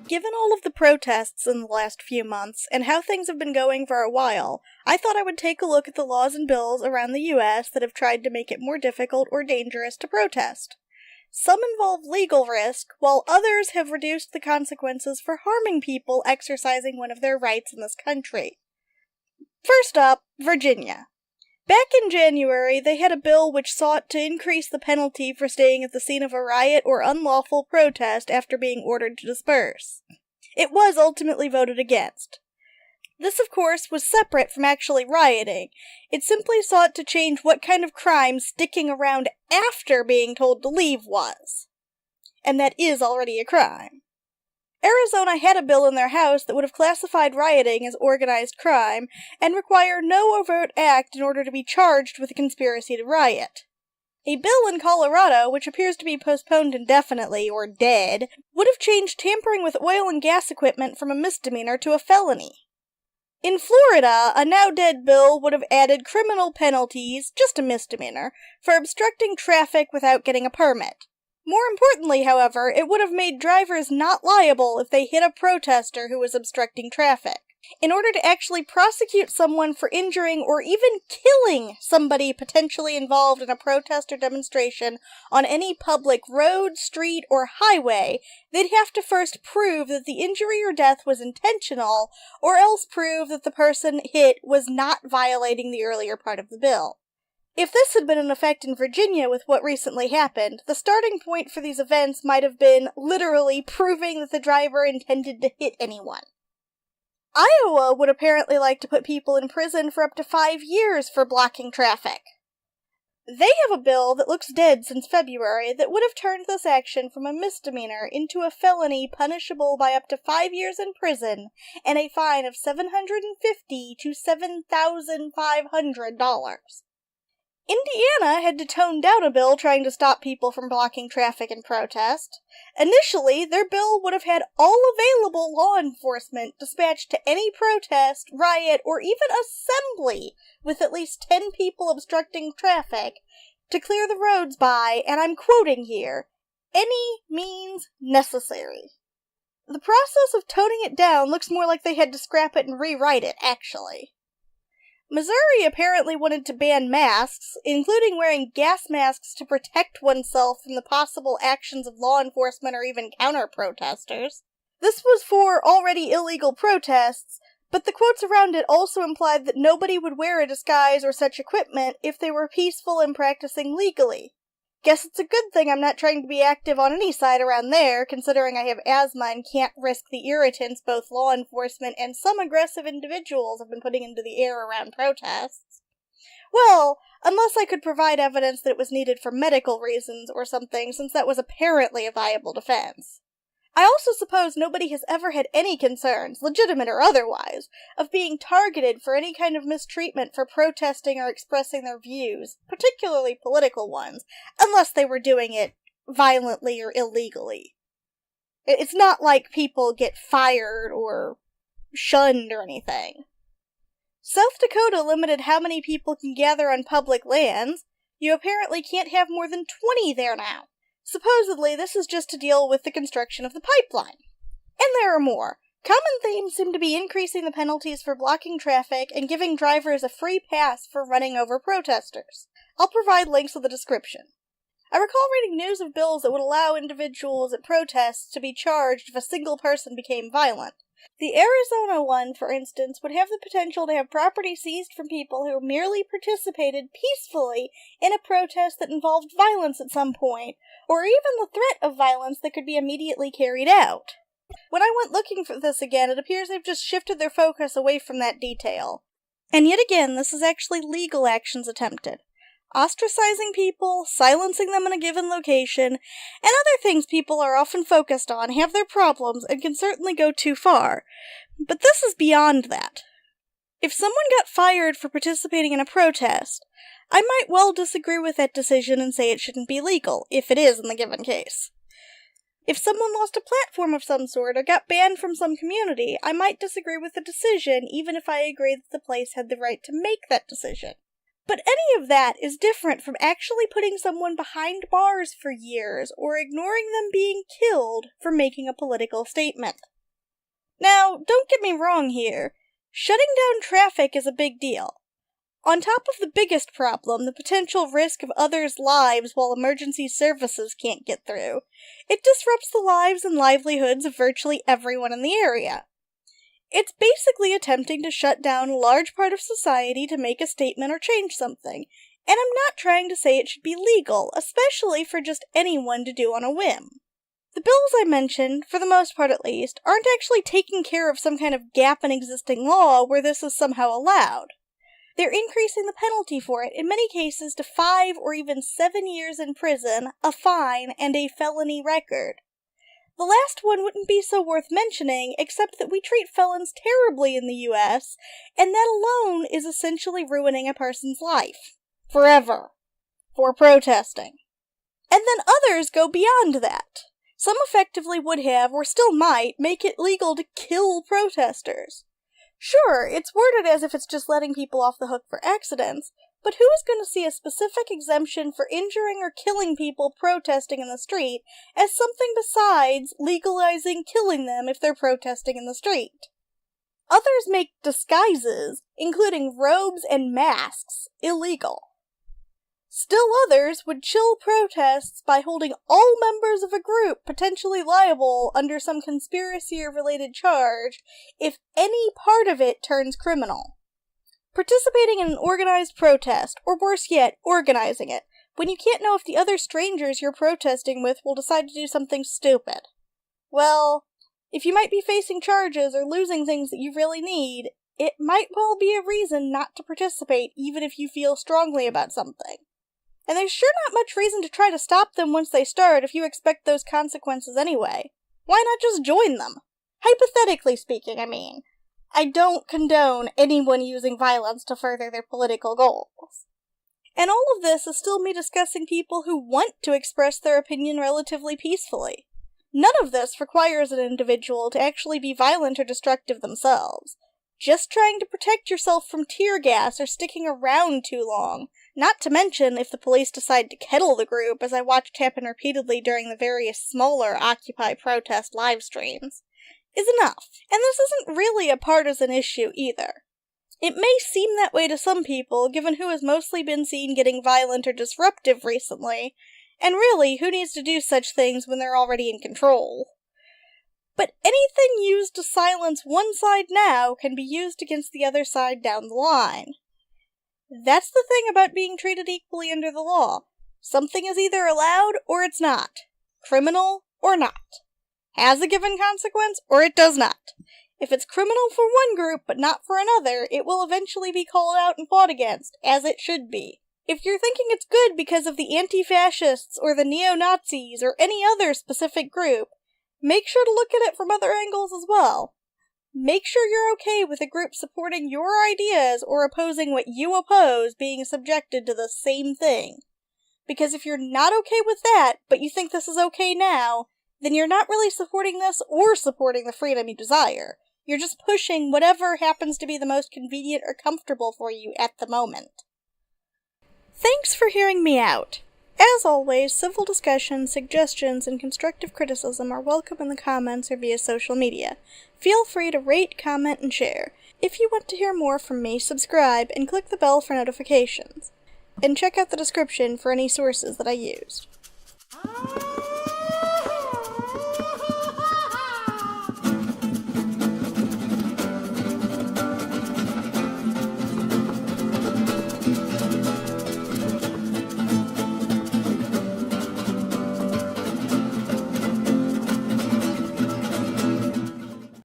Given all of the protests in the last few months, and how things have been going for a while, I thought I would take a look at the laws and bills around the US that have tried to make it more difficult or dangerous to protest. Some involve legal risk, while others have reduced the consequences for harming people exercising one of their rights in this country. First up, Virginia. Back in January, they had a bill which sought to increase the penalty for staying at the scene of a riot or unlawful protest after being ordered to disperse. It was ultimately voted against. This, of course, was separate from actually rioting. It simply sought to change what kind of crime sticking around after being told to leave was. And that is already a crime. Arizona had a bill in their House that would have classified rioting as organized crime and require no overt act in order to be charged with a conspiracy to riot. A bill in Colorado, which appears to be postponed indefinitely, or dead, would have changed tampering with oil and gas equipment from a misdemeanor to a felony. In Florida, a now-dead bill would have added criminal penalties, just a misdemeanor, for obstructing traffic without getting a permit. More importantly, however, it would have made drivers not liable if they hit a protester who was obstructing traffic. In order to actually prosecute someone for injuring or even killing somebody potentially involved in a protest or demonstration on any public road, street, or highway, they'd have to first prove that the injury or death was intentional, or else prove that the person hit was not violating the earlier part of the bill. If this had been in effect in Virginia with what recently happened, the starting point for these events might have been literally proving that the driver intended to hit anyone. Iowa would apparently like to put people in prison for up to 5 years for blocking traffic. They have a bill that looks dead since February that would have turned this action from a misdemeanor into a felony punishable by up to 5 years in prison and a fine of $750 to $7,500. Indiana had to tone down a bill trying to stop people from blocking traffic in protest. Initially, their bill would have had all available law enforcement dispatched to any protest, riot, or even assembly with at least 10 people obstructing traffic to clear the roads by, and I'm quoting here, any means necessary. The process of toning it down looks more like they had to scrap it and rewrite it, actually. Missouri apparently wanted to ban masks, including wearing gas masks to protect oneself from the possible actions of law enforcement or even counter-protesters. This was for already illegal protests, but the quotes around it also implied that nobody would wear a disguise or such equipment if they were peaceful and practicing legally. Guess it's a good thing I'm not trying to be active on any side around there, considering I have asthma and can't risk the irritants both law enforcement and some aggressive individuals have been putting into the air around protests. Well, unless I could provide evidence that it was needed for medical reasons or something, since that was apparently a viable defense. I also suppose nobody has ever had any concerns, legitimate or otherwise, of being targeted for any kind of mistreatment for protesting or expressing their views, particularly political ones, unless they were doing it violently or illegally. It's not like people get fired or shunned or anything. South Dakota limited how many people can gather on public lands. You apparently can't have more than 20 there now. Supposedly, this is just to deal with the construction of the pipeline. And there are more. Common themes seem to be increasing the penalties for blocking traffic and giving drivers a free pass for running over protesters. I'll provide links in the description. I recall reading news of bills that would allow individuals at protests to be charged if a single person became violent. The Arizona one, for instance, would have the potential to have property seized from people who merely participated peacefully in a protest that involved violence at some point, or even the threat of violence that could be immediately carried out. When I went looking for this again, it appears they've just shifted their focus away from that detail. And yet again, this is actually legal actions attempted. Ostracizing people, silencing them in a given location, and other things people are often focused on have their problems and can certainly go too far. But this is beyond that. If someone got fired for participating in a protest, I might well disagree with that decision and say it shouldn't be legal, if it is in the given case. If someone lost a platform of some sort or got banned from some community, I might disagree with the decision even if I agree that the place had the right to make that decision. But any of that is different from actually putting someone behind bars for years or ignoring them being killed for making a political statement. Now, don't get me wrong here. Shutting down traffic is a big deal. On top of the biggest problem, the potential risk of others' lives while emergency services can't get through, it disrupts the lives and livelihoods of virtually everyone in the area. It's basically attempting to shut down a large part of society to make a statement or change something, and I'm not trying to say it should be legal, especially for just anyone to do on a whim. The bills I mentioned, for the most part at least, aren't actually taking care of some kind of gap in existing law where this is somehow allowed. They're increasing the penalty for it, in many cases to 5 or even 7 years in prison, a fine, and a felony record. The last one wouldn't be so worth mentioning, except that we treat felons terribly in the US, and that alone is essentially ruining a person's life. Forever. For protesting. And then others go beyond that. Some effectively would have, or still might, make it legal to kill protesters. Sure, it's worded as if it's just letting people off the hook for accidents, but who is going to see a specific exemption for injuring or killing people protesting in the street as something besides legalizing killing them if they're protesting in the street? Others make disguises, including robes and masks, illegal. Still others would chill protests by holding all members of a group potentially liable under some conspiracy or related charge if any part of it turns criminal. Participating in an organized protest, or worse yet, organizing it, when you can't know if the other strangers you're protesting with will decide to do something stupid. Well, if you might be facing charges or losing things that you really need, it might well be a reason not to participate even if you feel strongly about something. And there's sure not much reason to try to stop them once they start if you expect those consequences anyway. Why not just join them? Hypothetically speaking, I mean. I don't condone anyone using violence to further their political goals. And all of this is still me discussing people who want to express their opinion relatively peacefully. None of this requires an individual to actually be violent or destructive themselves. Just trying to protect yourself from tear gas or sticking around too long, not to mention if the police decide to kettle the group, as I watched happen repeatedly during the various smaller Occupy protest live streams, is enough. And this isn't really a partisan issue either. It may seem that way to some people, given who has mostly been seen getting violent or disruptive recently, and really, who needs to do such things when they're already in control? But anything used to silence one side now can be used against the other side down the line. That's the thing about being treated equally under the law. Something is either allowed or it's not. Criminal or not. Has a given consequence or it does not. If it's criminal for one group but not for another, it will eventually be called out and fought against, as it should be. If you're thinking it's good because of the anti-fascists or the neo-Nazis or any other specific group, make sure to look at it from other angles as well. Make sure you're okay with a group supporting your ideas or opposing what you oppose being subjected to the same thing. Because if you're not okay with that, but you think this is okay now, then you're not really supporting this or supporting the freedom you desire. You're just pushing whatever happens to be the most convenient or comfortable for you at the moment. Thanks for hearing me out. As always, civil discussion, suggestions, and constructive criticism are welcome in the comments or via social media. Feel free to rate, comment, and share. If you want to hear more from me, subscribe and click the bell for notifications. And check out the description for any sources that I used.